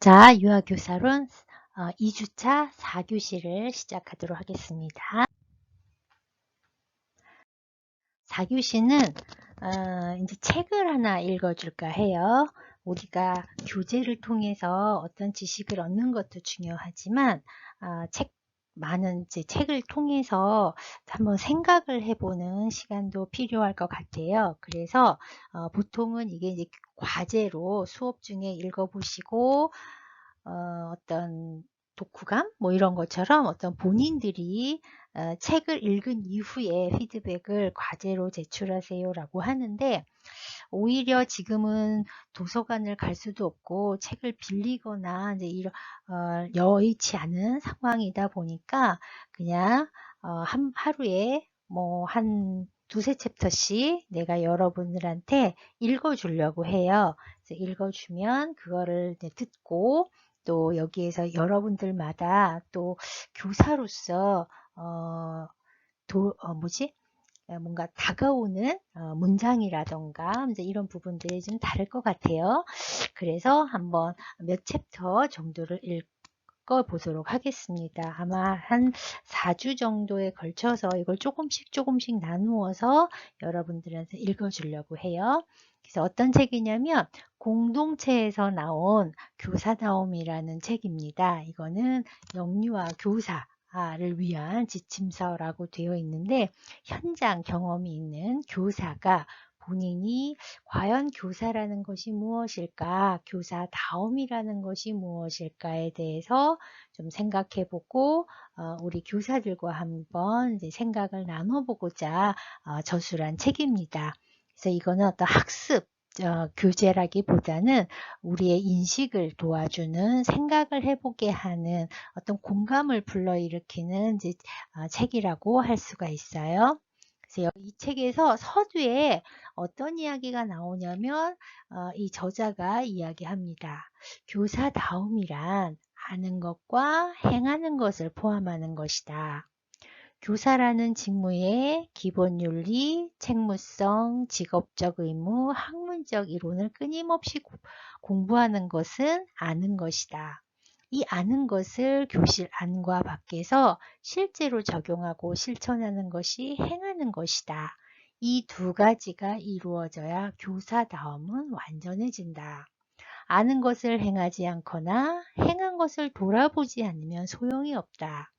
자, 유아교사론 2주차 4교시를 시작하도록 하겠습니다. 4교시는 이제 책을 하나 읽어줄까 해요. 우리가 교재를 통해서 어떤 지식을 얻는 것도 중요하지만 많은 이제 책을 통해서 한번 생각을 해보는 시간도 필요할 것 같아요. 그래서 보통은 이게 이제 과제로 수업 중에 읽어보시고 어떤 독후감 뭐 이런 것처럼 어떤 본인들이 책을 읽은 이후에 피드백을 과제로 제출하세요 라고 하는데, 오히려 지금은 도서관을 갈 수도 없고 책을 빌리거나 이제 이런 여의치 않은 상황이다 보니까 그냥 하루에 뭐 한 두세 챕터씩 내가 여러분들한테 읽어주려고 해요. 그래서 읽어주면 그거를 이제 듣고, 또 여기에서 여러분들마다 또 교사로서 뭔가 다가오는 문장이라던가 이제 이런 부분들이 좀 다를 것 같아요. 그래서 한번 몇 챕터 정도를 읽어보도록 하겠습니다. 아마 한 4주 정도에 걸쳐서 이걸 조금씩 나누어서 여러분들한테 읽어주려고 해요. 그래서 어떤 책이냐면 공동체에서 나온 교사다움이라는 책입니다. 이거는 영유아 교사를 위한 지침서라고 되어 있는데, 현장 경험이 있는 교사가 본인이 과연 교사라는 것이 무엇일까, 교사다움이라는 것이 무엇일까에 대해서 좀 생각해 보고 우리 교사들과 한번 이제 생각을 나눠보고자 저술한 책입니다. 그래서 이거는 어떤 학습 교재라기보다는 우리의 인식을 도와주는, 생각을 해보게 하는, 어떤 공감을 불러일으키는 이제 책이라고 할 수가 있어요. 그래서 이 책에서 서두에 어떤 이야기가 나오냐면 이 저자가 이야기합니다. 교사다움이란 아는 것과 행하는 것을 포함하는 것이다. 교사라는 직무의 기본 윤리, 책무성, 직업적 의무, 학문적 이론을 끊임없이 공부하는 것은 아는 것이다. 이 아는 것을 교실 안과 밖에서 실제로 적용하고 실천하는 것이 행하는 것이다. 이 두 가지가 이루어져야 교사다움은 완전해진다. 아는 것을 행하지 않거나 행한 것을 돌아보지 않으면 소용이 없다.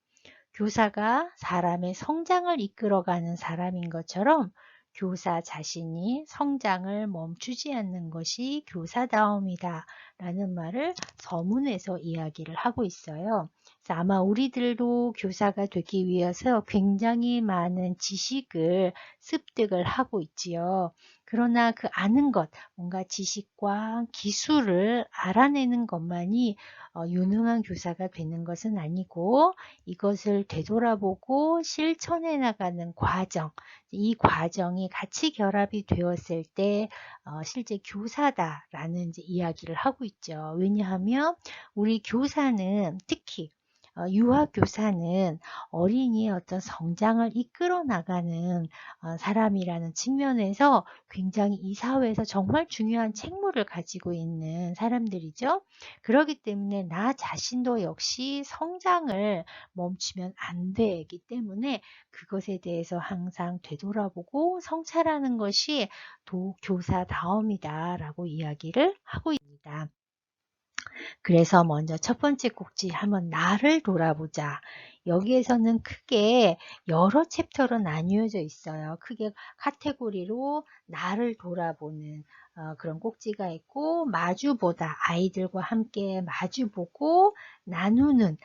교사가 사람의 성장을 이끌어가는 사람인 것처럼 교사 자신이 성장을 멈추지 않는 것이 교사다움이다 라는 말을 서문에서 이야기를 하고 있어요. 그래서 아마 우리들도 교사가 되기 위해서 굉장히 많은 지식을 습득을 하고 있지요. 그러나 그 아는 것, 뭔가 지식과 기술을 알아내는 것만이 유능한 교사가 되는 것은 아니고, 이것을 되돌아보고 실천해 나가는 과정, 이 과정이 같이 결합이 되었을 때 실제 교사다라는 이제 이야기를 하고 있죠. 왜냐하면 우리 교사는, 특히 유아교사는 어린이의 어떤 성장을 이끌어 나가는 사람이라는 측면에서 굉장히 이 사회에서 정말 중요한 책무를 가지고 있는 사람들이죠. 그렇기 때문에 나 자신도 역시 성장을 멈추면 안 되기 때문에 그것에 대해서 항상 되돌아보고 성찰하는 것이 교사다움이다 라고 이야기를 하고 있습니다. 그래서 먼저 첫 번째 꼭지 한번 나를 돌아보자. 여기에서는 크게 여러 챕터로 나뉘어져 있어요. 크게 카테고리로 나를 돌아보는 그런 꼭지가 있고, 마주보다, 아이들과 함께 마주보고 나누는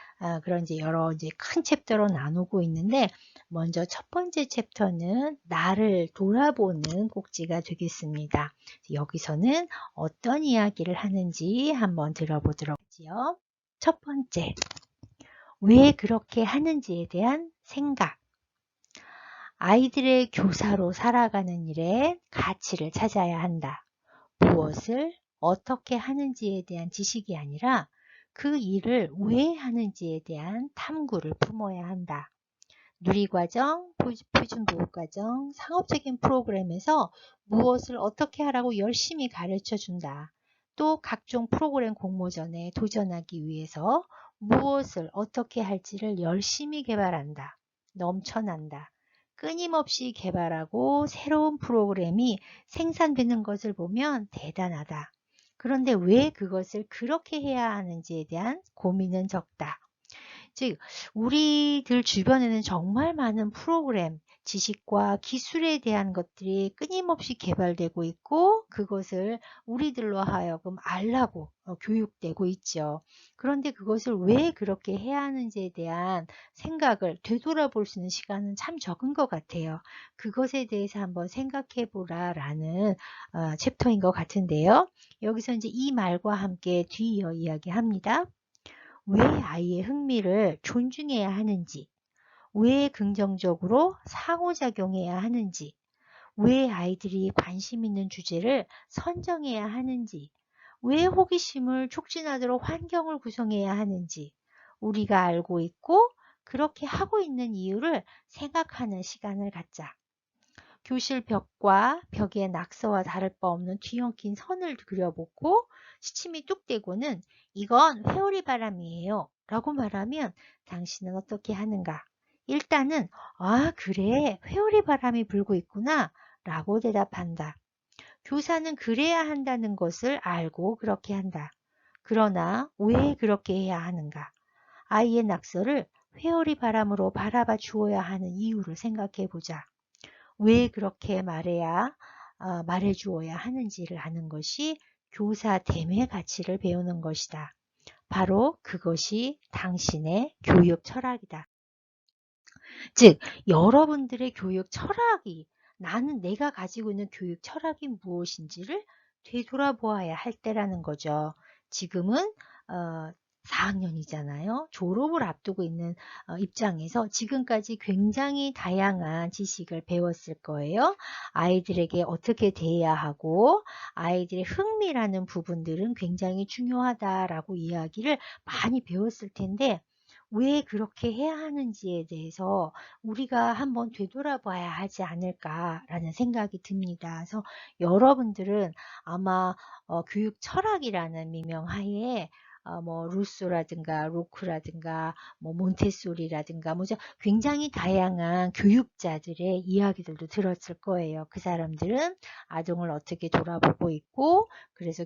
그런 이제 여러 이제 큰 챕터로 나누고 있는데, 먼저 첫 번째 챕터는 나를 돌아보는 꼭지가 되겠습니다. 여기서는 어떤 이야기를 하는지 한번 들어보도록 하지요. 첫 번째, 왜 그렇게 하는지에 대한 생각. 아이들의 교사로 살아가는 일에 가치를 찾아야 한다. 무엇을 어떻게 하는지에 대한 지식이 아니라 그 일을 왜 하는지에 대한 탐구를 품어야 한다. 누리과정, 표준교육과정, 상업적인 프로그램에서 무엇을 어떻게 하라고 열심히 가르쳐 준다. 또 각종 프로그램 공모전에 도전하기 위해서 무엇을 어떻게 할지를 열심히 개발한다. 넘쳐난다. 끊임없이 개발하고 새로운 프로그램이 생산되는 것을 보면 대단하다. 그런데 왜 그것을 그렇게 해야 하는지에 대한 고민은 적다. 즉, 우리들 주변에는 정말 많은 프로그램, 지식과 기술에 대한 것들이 끊임없이 개발되고 있고 그것을 우리들로 하여금 알라고 교육되고 있죠. 그런데 그것을 왜 그렇게 해야 하는지에 대한 생각을 되돌아볼 수 있는 시간은 참 적은 것 같아요. 그것에 대해서 한번 생각해 보라라는 챕터인 것 같은데요. 여기서 이제 이 말과 함께 뒤이어 이야기합니다. 왜 아이의 흥미를 존중해야 하는지, 왜 긍정적으로 상호작용해야 하는지, 왜 아이들이 관심 있는 주제를 선정해야 하는지, 왜 호기심을 촉진하도록 환경을 구성해야 하는지 우리가 알고 있고 그렇게 하고 있는 이유를 생각하는 시간을 갖자. 교실 벽과 벽의 낙서와 다를 바 없는 뒤엉킨 선을 그려보고 시침이 뚝 떼고는 이건 회오리 바람이에요 라고 말하면 당신은 어떻게 하는가? 일단은 아 그래 회오리 바람이 불고 있구나 라고 대답한다. 교사는 그래야 한다는 것을 알고 그렇게 한다. 그러나 왜 그렇게 해야 하는가? 아이의 낙서를 회오리 바람으로 바라봐 주어야 하는 이유를 생각해 보자. 왜 그렇게 말해 주어야 하는지를 아는 것이 교사됨의 가치를 배우는 것이다. 바로 그것이 당신의 교육 철학이다. 즉, 여러분들의 교육 철학이 나는 내가 가지고 있는 교육 철학이 무엇인지를 되돌아보아야 할 때라는 거죠. 지금은 4학년이잖아요. 졸업을 앞두고 있는 입장에서 지금까지 굉장히 다양한 지식을 배웠을 거예요. 아이들에게 어떻게 대해야 하고 아이들의 흥미라는 부분들은 굉장히 중요하다라고 이야기를 많이 배웠을 텐데 왜 그렇게 해야 하는지에 대해서 우리가 한번 되돌아봐야 하지 않을까라는 생각이 듭니다. 그래서 여러분들은 아마 교육 철학이라는 미명하에 뭐 루소라든가 로크라든가 뭐 몬테소리라든가 뭐 굉장히 다양한 교육자들의 이야기들도 들었을 거예요. 그 사람들은 아동을 어떻게 돌아보고 있고 그래서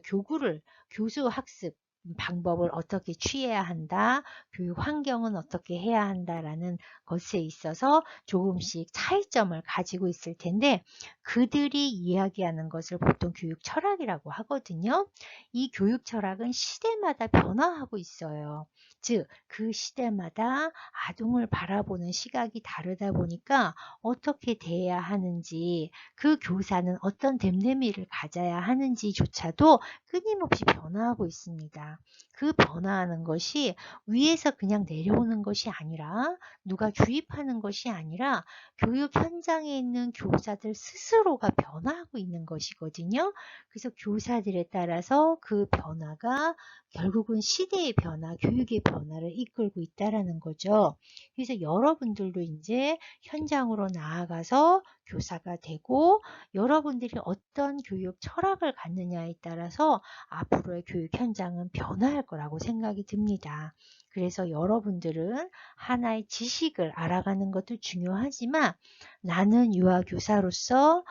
교수 학습 방법을 어떻게 취해야 한다, 교육 환경은 어떻게 해야 한다라는 것에 있어서 조금씩 차이점을 가지고 있을 텐데 그들이 이야기하는 것을 보통 교육 철학이라고 하거든요. 이 교육 철학은 시대마다 변화하고 있어요. 즉, 그 시대마다 아동을 바라보는 시각이 다르다 보니까 어떻게 대해야 하는지, 그 교사는 어떤 됨됨이를 가져야 하는지조차도 끊임없이 변화하고 있습니다. 그 변화하는 것이 위에서 그냥 내려오는 것이 아니라 누가 주입하는 것이 아니라 교육 현장에 있는 교사들 스스로가 변화하고 있는 것이거든요. 그래서 교사들에 따라서 그 변화가 결국은 시대의 변화, 교육의 변화를 이끌고 있다라는 거죠. 그래서 여러분들도 이제 현장으로 나아가서 교사가 되고 여러분들이 어떤 교육 철학을 갖느냐에 따라서 앞으로의 교육 현장은 변화할 거라고 생각이 듭니다. 그래서 여러분들은 하나의 지식을 알아가는 것도 중요하지만 나는 유아교사로서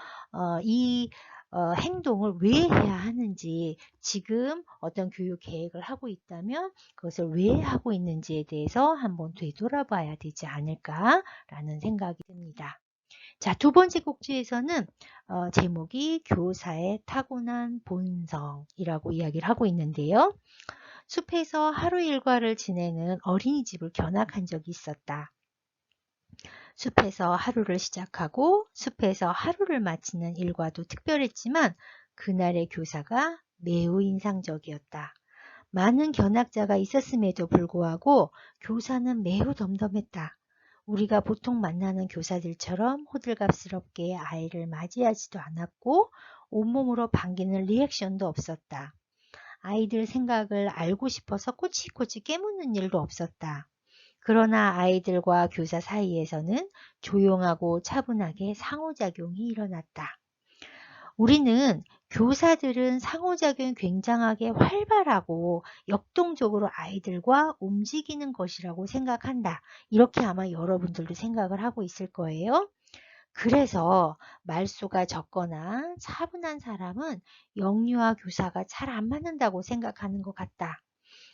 이 행동을 왜 해야 하는지 지금 어떤 교육 계획을 하고 있다면 그것을 왜 하고 있는지에 대해서 한번 되돌아봐야 되지 않을까라는 생각이 듭니다. 자, 두 번째 꼭지에서는 제목이 교사의 타고난 본성이라고 이야기를 하고 있는데요. 숲에서 하루 일과를 지내는 어린이집을 견학한 적이 있었다. 숲에서 하루를 시작하고 숲에서 하루를 마치는 일과도 특별했지만 그날의 교사가 매우 인상적이었다. 많은 견학자가 있었음에도 불구하고 교사는 매우 덤덤했다. 우리가 보통 만나는 교사들처럼 호들갑스럽게 아이를 맞이하지도 않았고 온몸으로 반기는 리액션도 없었다. 아이들 생각을 알고 싶어서 꼬치꼬치 깨묻는 일도 없었다. 그러나 아이들과 교사 사이에서는 조용하고 차분하게 상호작용이 일어났다. 우리는 교사들은 상호작용이 굉장하게 활발하고 역동적으로 아이들과 움직이는 것이라고 생각한다. 이렇게 아마 여러분들도 생각을 하고 있을 거예요. 그래서 말수가 적거나 차분한 사람은 영유아 교사가 잘 안 맞는다고 생각하는 것 같다.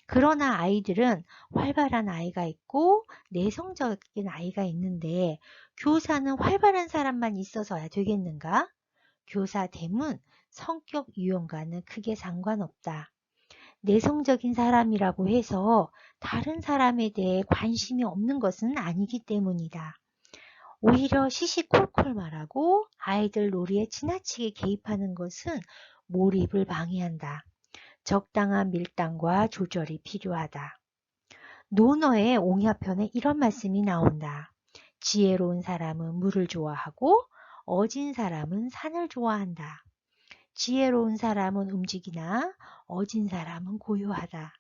그러나 아이들은 활발한 아이가 있고 내성적인 아이가 있는데 교사는 활발한 사람만 있어서야 되겠는가? 교사 됨은 성격 유형과는 크게 상관없다. 내성적인 사람이라고 해서 다른 사람에 대해 관심이 없는 것은 아니기 때문이다. 오히려 시시콜콜 말하고 아이들 놀이에 지나치게 개입하는 것은 몰입을 방해한다. 적당한 밀당과 조절이 필요하다. 논어의 옹야편에 이런 말씀이 나온다. 지혜로운 사람은 물을 좋아하고 어진 사람은 산을 좋아한다. 지혜로운 사람은 움직이나 어진 사람은 고요하다.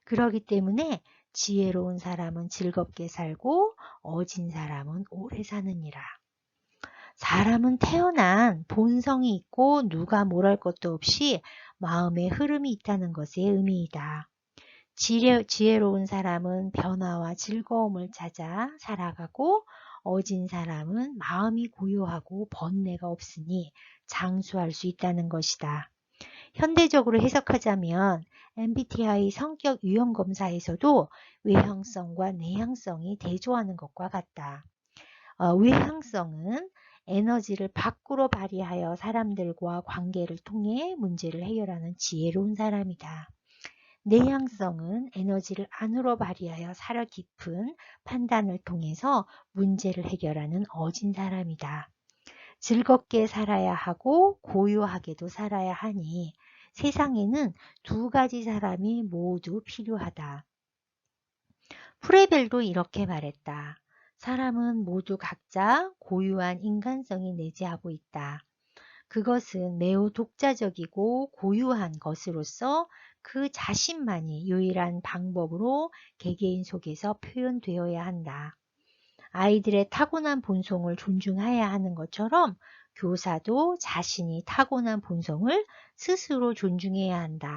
그러기 때문에 지혜로운 사람은 즐겁게 살고 어진 사람은 오래 사느니라. 사람은 태어난 본성이 있고 누가 뭘할 것도 없이 마음의 흐름이 있다는 것의 의미이다. 지혜로운 사람은 변화와 즐거움을 찾아 살아가고 어진 사람은 마음이 고요하고 번뇌가 없으니 장수할 수 있다는 것이다. 현대적으로 해석하자면 MBTI 성격 유형 검사에서도 외향성과 내향성이 대조하는 것과 같다. 외향성은 에너지를 밖으로 발휘하여 사람들과 관계를 통해 문제를 해결하는 지혜로운 사람이다. 내향성은 에너지를 안으로 발휘하여 살아 깊은 판단을 통해서 문제를 해결하는 어진 사람이다. 즐겁게 살아야 하고 고요하게도 살아야 하니 세상에는 두 가지 사람이 모두 필요하다. 프레벨도 이렇게 말했다. 사람은 모두 각자 고유한 인간성이 내재하고 있다. 그것은 매우 독자적이고 고유한 것으로서 그 자신만이 유일한 방법으로 개개인 속에서 표현되어야 한다. 아이들의 타고난 본성을 존중해야 하는 것처럼 교사도 자신이 타고난 본성을 스스로 존중해야 한다.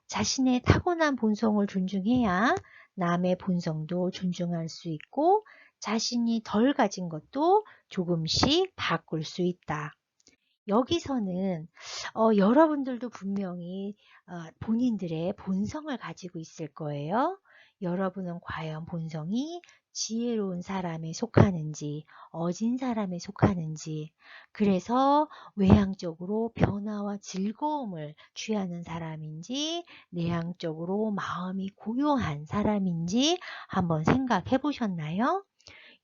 자신의 타고난 본성을 존중해야 남의 본성도 존중할 수 있고 자신이 덜 가진 것도 조금씩 바꿀 수 있다. 여기서는 여러분들도 분명히 본인들의 본성을 가지고 있을 거예요. 여러분은 과연 본성이 지혜로운 사람에 속하는지 어진 사람에 속하는지 그래서 외향적으로 변화와 즐거움을 취하는 사람인지 내향적으로 마음이 고요한 사람인지 한번 생각해 보셨나요?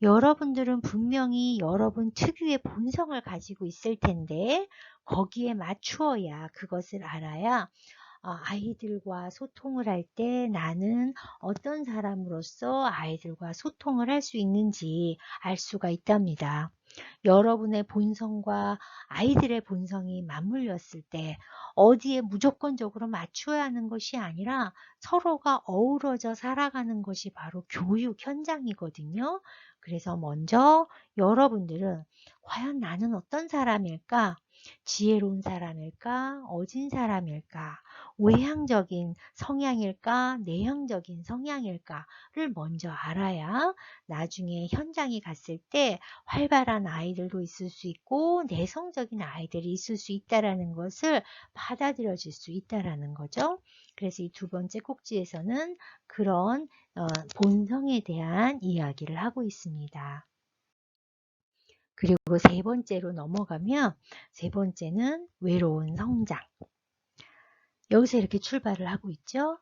여러분들은 분명히 여러분 특유의 본성을 가지고 있을 텐데 거기에 맞추어야 그것을 알아야 아이들과 소통을 할 때 나는 어떤 사람으로서 아이들과 소통을 할 수 있는지 알 수가 있답니다. 여러분의 본성과 아이들의 본성이 맞물렸을 때 어디에 무조건적으로 맞춰야 하는 것이 아니라 서로가 어우러져 살아가는 것이 바로 교육 현장이거든요. 그래서 먼저 여러분들은 과연 나는 어떤 사람일까? 지혜로운 사람일까? 어진 사람일까? 외향적인 성향일까? 내향적인 성향일까를 먼저 알아야 나중에 현장에 갔을 때 활발한 아이들도 있을 수 있고 내성적인 아이들이 있을 수 있다는 것을 받아들여질 수 있다는 거죠. 그래서 이 두 번째 꼭지에서는 그런 본성에 대한 이야기를 하고 있습니다. 그리고 세 번째로 넘어가면 세 번째는 외로운 성장. 여기서 이렇게 출발을 하고 있죠.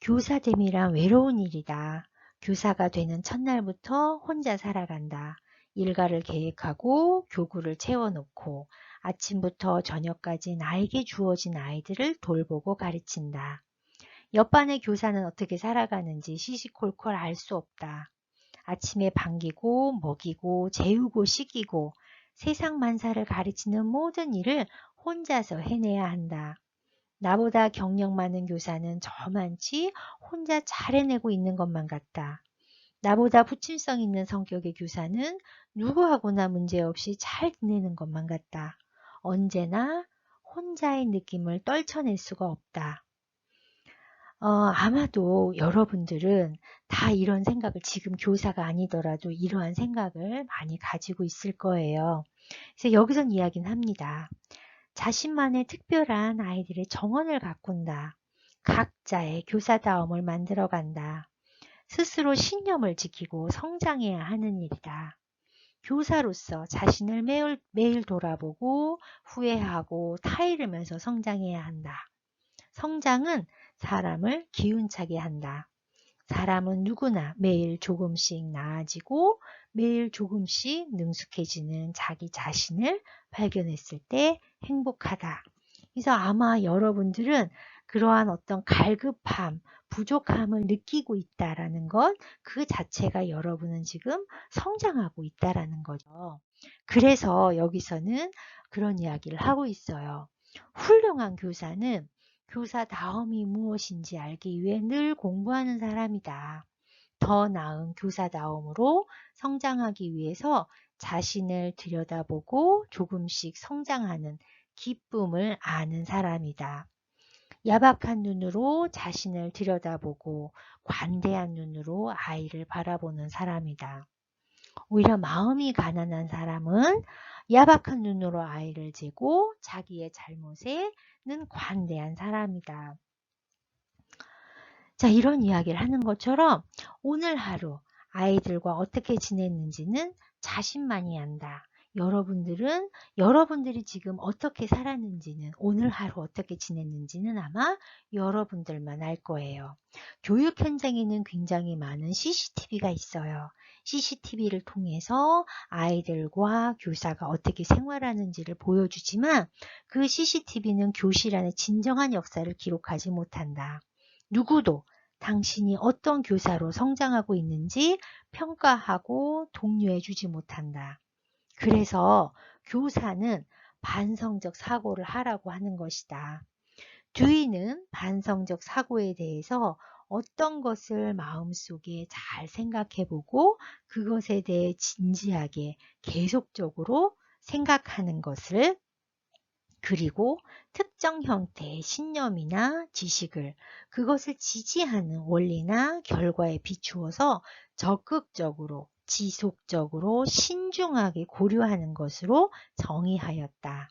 교사됨이란 외로운 일이다. 교사가 되는 첫날부터 혼자 살아간다. 일과를 계획하고 교구를 채워놓고 아침부터 저녁까지 나에게 주어진 아이들을 돌보고 가르친다. 옆반의 교사는 어떻게 살아가는지 시시콜콜 알 수 없다. 아침에 반기고 먹이고 재우고 씻기고 세상 만사를 가르치는 모든 일을 혼자서 해내야 한다. 나보다 경력 많은 교사는 저만치 혼자 잘 해내고 있는 것만 같다. 나보다 부침성 있는 성격의 교사는 누구하고나 문제없이 잘 지내는 것만 같다. 언제나 혼자의 느낌을 떨쳐낼 수가 없다. 아마도 여러분들은 다 이런 생각을 지금 교사가 아니더라도 이러한 생각을 많이 가지고 있을 거예요. 그래서 여기선 이야기는 합니다. 자신만의 특별한 아이들의 정원을 가꾼다. 각자의 교사다움을 만들어간다. 스스로 신념을 지키고 성장해야 하는 일이다. 교사로서 자신을 매일 돌아보고 후회하고 타이르면서 성장해야 한다. 성장은 사람을 기운차게 한다. 사람은 누구나 매일 조금씩 나아지고 매일 조금씩 능숙해지는 자기 자신을 발견했을 때 행복하다. 그래서 아마 여러분들은 그러한 어떤 갈급함, 부족함을 느끼고 있다라는 것, 그 자체가 여러분은 지금 성장하고 있다라는 거죠. 그래서 여기서는 그런 이야기를 하고 있어요. 훌륭한 교사는 교사다움이 무엇인지 알기 위해 늘 공부하는 사람이다. 더 나은 교사다움으로 성장하기 위해서 자신을 들여다보고 조금씩 성장하는 기쁨을 아는 사람이다. 야박한 눈으로 자신을 들여다보고 관대한 눈으로 아이를 바라보는 사람이다. 오히려 마음이 가난한 사람은 야박한 눈으로 아이를 재고 자기의 잘못에는 관대한 사람이다. 자, 이런 이야기를 하는 것처럼 오늘 하루 아이들과 어떻게 지냈는지는 자신만이 안다. 여러분들이 지금 어떻게 살았는지는, 오늘 하루 어떻게 지냈는지는 아마 여러분들만 알 거예요. 교육 현장에는 굉장히 많은 CCTV가 있어요. CCTV를 통해서 아이들과 교사가 어떻게 생활하는지를 보여주지만 그 CCTV는 교실 안의 진정한 역사를 기록하지 못한다. 누구도 당신이 어떤 교사로 성장하고 있는지 평가하고 독려해 주지 못한다. 그래서 교사는 반성적 사고를 하라고 하는 것이다. 듀이는 반성적 사고에 대해서 어떤 것을 마음속에 잘 생각해보고 그것에 대해 진지하게 계속적으로 생각하는 것을, 그리고 특정 형태의 신념이나 지식을 그것을 지지하는 원리나 결과에 비추어서 적극적으로 지속적으로 신중하게 고려하는 것으로 정의하였다.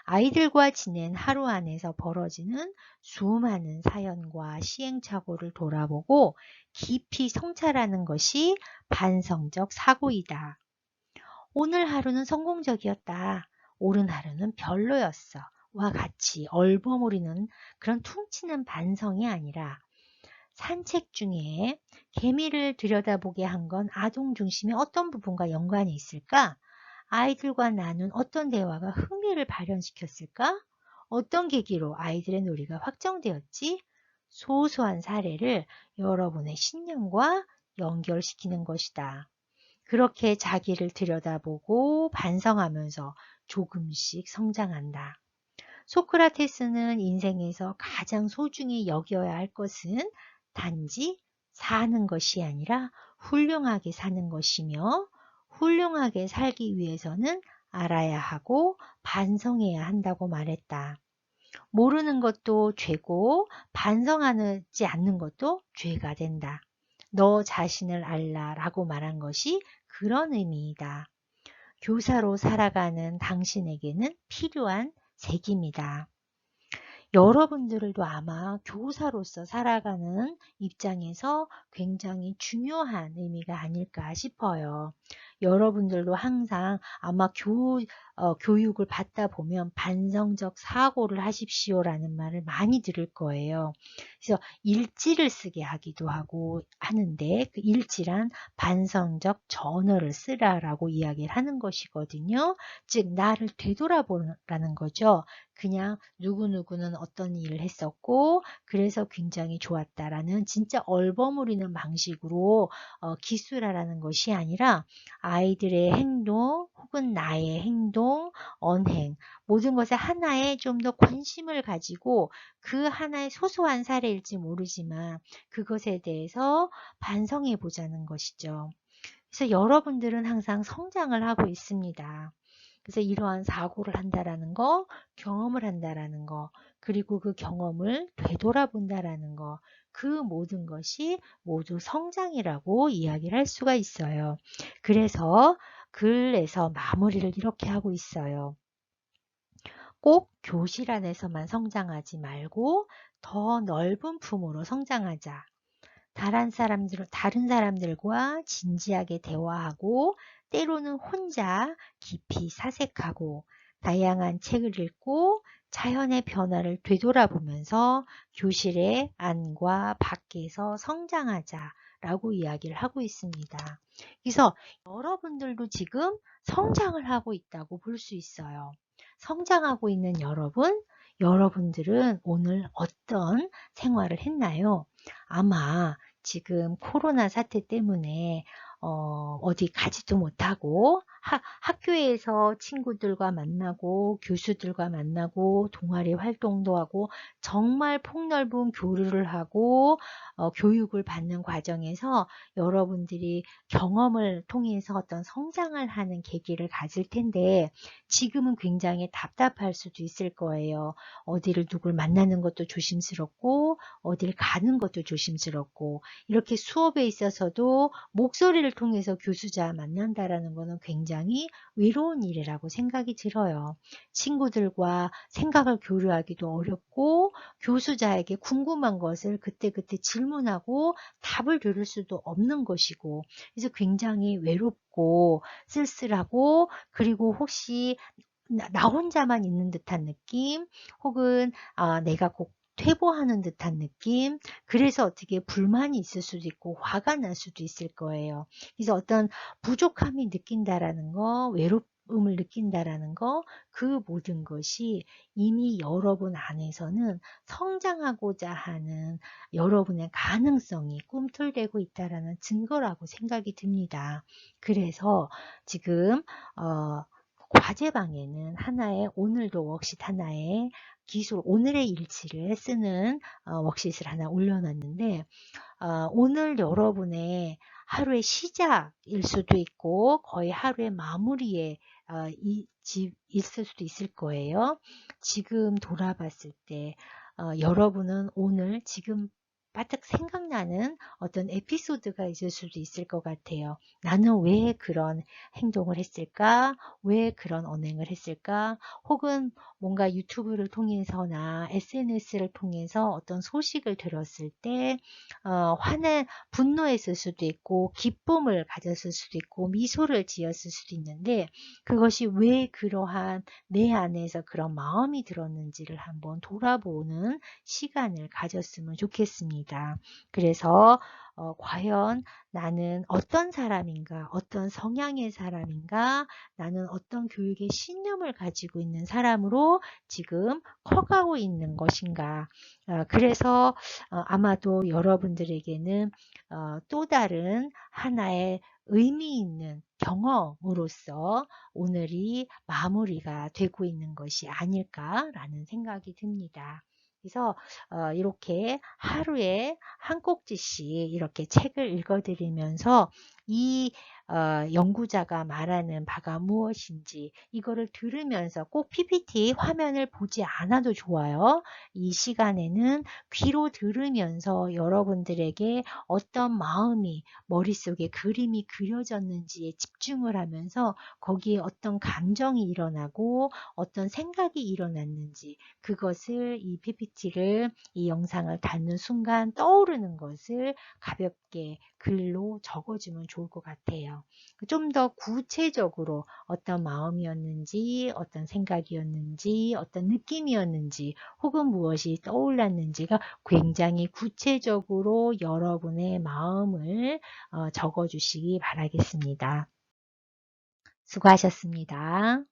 아이들과 지낸 하루 안에서 벌어지는 수많은 사연과 시행착오를 돌아보고 깊이 성찰하는 것이 반성적 사고이다. 오늘 하루는 성공적이었다. 오른 하루는 별로였어. 와 같이 얼버무리는 그런 퉁치는 반성이 아니라 산책 중에 개미를 들여다보게 한 건 아동 중심의 어떤 부분과 연관이 있을까? 아이들과 나눈 어떤 대화가 흥미를 발현시켰을까? 어떤 계기로 아이들의 놀이가 확정되었지? 소소한 사례를 여러분의 신념과 연결시키는 것이다. 그렇게 자기를 들여다보고 반성하면서 조금씩 성장한다. 소크라테스는 인생에서 가장 소중히 여겨야 할 것은 단지 사는 것이 아니라 훌륭하게 사는 것이며, 훌륭하게 살기 위해서는 알아야 하고 반성해야 한다고 말했다. 모르는 것도 죄고 반성하지 않는 것도 죄가 된다. 너 자신을 알라라고 말한 것이 그런 의미이다. 교사로 살아가는 당신에게는 필요한 책임이다. 여러분들도 아마 교사로서 살아가는 입장에서 굉장히 중요한 의미가 아닐까 싶어요. 여러분들도 항상 아마 교육을 받다 보면 반성적 사고를 하십시오라는 말을 많이 들을 거예요. 그래서 일지를 쓰게 하기도 하고 하는데, 그 일지란 반성적 저널을 쓰라라고 이야기를 하는 것이거든요. 즉 나를 되돌아보라는 거죠. 그냥 누구누구는 어떤 일을 했었고 그래서 굉장히 좋았다라는 진짜 얼버무리는 방식으로 기술하라는 것이 아니라 아이들의 행동 혹은 나의 행동, 언행, 모든 것에 하나에 좀 더 관심을 가지고 그 하나의 소소한 사례일지 모르지만 그것에 대해서 반성해 보자는 것이죠. 그래서 여러분들은 항상 성장을 하고 있습니다. 그래서 이러한 사고를 한다라는 거, 경험을 한다라는 거, 그리고 그 경험을 되돌아본다라는 거, 그 모든 것이 모두 성장이라고 이야기를 할 수가 있어요. 그래서 글에서 마무리를 이렇게 하고 있어요. 꼭 교실 안에서만 성장하지 말고 더 넓은 품으로 성장하자. 다른 사람들과 진지하게 대화하고 때로는 혼자 깊이 사색하고 다양한 책을 읽고 자연의 변화를 되돌아보면서 교실의 안과 밖에서 성장하자라고 이야기를 하고 있습니다. 그래서 여러분들도 지금 성장을 하고 있다고 볼 수 있어요. 성장하고 있는 여러분들은 오늘 어떤 생활을 했나요? 아마 지금 코로나 사태 때문에 어디 가지도 못하고 학교에서 친구들과 만나고 교수들과 만나고 동아리 활동도 하고 정말 폭넓은 교류를 하고 교육을 받는 과정에서 여러분들이 경험을 통해서 어떤 성장을 하는 계기를 가질 텐데 지금은 굉장히 답답할 수도 있을 거예요. 어디를 누굴 만나는 것도 조심스럽고 어딜 가는 것도 조심스럽고 이렇게 수업에 있어서도 목소리를 통해서 교수자 만난다라는 것은 굉장히 외로운 일이라고 생각이 들어요. 친구들과 생각을 교류하기도 어렵고 교수자에게 궁금한 것을 그때그때 질문하고 답을 들을 수도 없는 것이고 그래서 굉장히 외롭고 쓸쓸하고 그리고 혹시 나 혼자만 있는 듯한 느낌 혹은 내가 꼭 퇴보하는 듯한 느낌 그래서 어떻게 불만이 있을 수도 있고 화가 날 수도 있을 거예요. 그래서 어떤 부족함이 느낀다라는 거 외로움을 느낀다라는 거 그 모든 것이 이미 여러분 안에서는 성장하고자 하는 여러분의 가능성이 꿈틀대고 있다라는 증거라고 생각이 듭니다. 그래서 지금 과제방에는 하나의 오늘도 워크시트 하나에 기술 오늘의 일치를 쓰는 워크시트를 하나 올려놨는데 오늘 여러분의 하루의 시작일 수도 있고 거의 하루의 마무리에 있을 수도 있을 거예요. 지금 돌아봤을 때 여러분은 오늘 지금 바짝 생각나는 어떤 에피소드가 있을 수도 있을 것 같아요. 나는 왜 그런 행동을 했을까? 왜 그런 언행을 했을까? 혹은 뭔가 유튜브를 통해서나 SNS를 통해서 어떤 소식을 들었을 때 분노했을 수도 있고 기쁨을 가졌을 수도 있고 미소를 지었을 수도 있는데 그것이 왜 그러한 내 안에서 그런 마음이 들었는지를 한번 돌아보는 시간을 가졌으면 좋겠습니다. 그래서 과연 나는 어떤 사람인가, 어떤 성향의 사람인가, 나는 어떤 교육의 신념을 가지고 있는 사람으로 지금 커가고 있는 것인가. 그래서 아마도 여러분들에게는 또 다른 하나의 의미 있는 경험으로서 오늘이 마무리가 되고 있는 것이 아닐까라는 생각이 듭니다. 그래서 이렇게 하루에 한 꼭지씩 이렇게 책을 읽어드리면서 이 연구자가 말하는 바가 무엇인지 이거를 들으면서 꼭 PPT 화면을 보지 않아도 좋아요. 이 시간에는 귀로 들으면서 여러분들에게 어떤 마음이 머릿속에 그림이 그려졌는지에 집중을 하면서 거기에 어떤 감정이 일어나고 어떤 생각이 일어났는지 그것을 이 PPT를 이 영상을 닫는 순간 떠오르는 것을 가볍게 글로 적어주면 좋을 것 같아요. 좀 더 구체적으로 어떤 마음이었는지 어떤 생각이었는지 어떤 느낌이었는지 혹은 무엇이 떠올랐는지가 굉장히 구체적으로 여러분의 마음을 적어주시기 바라겠습니다. 수고하셨습니다.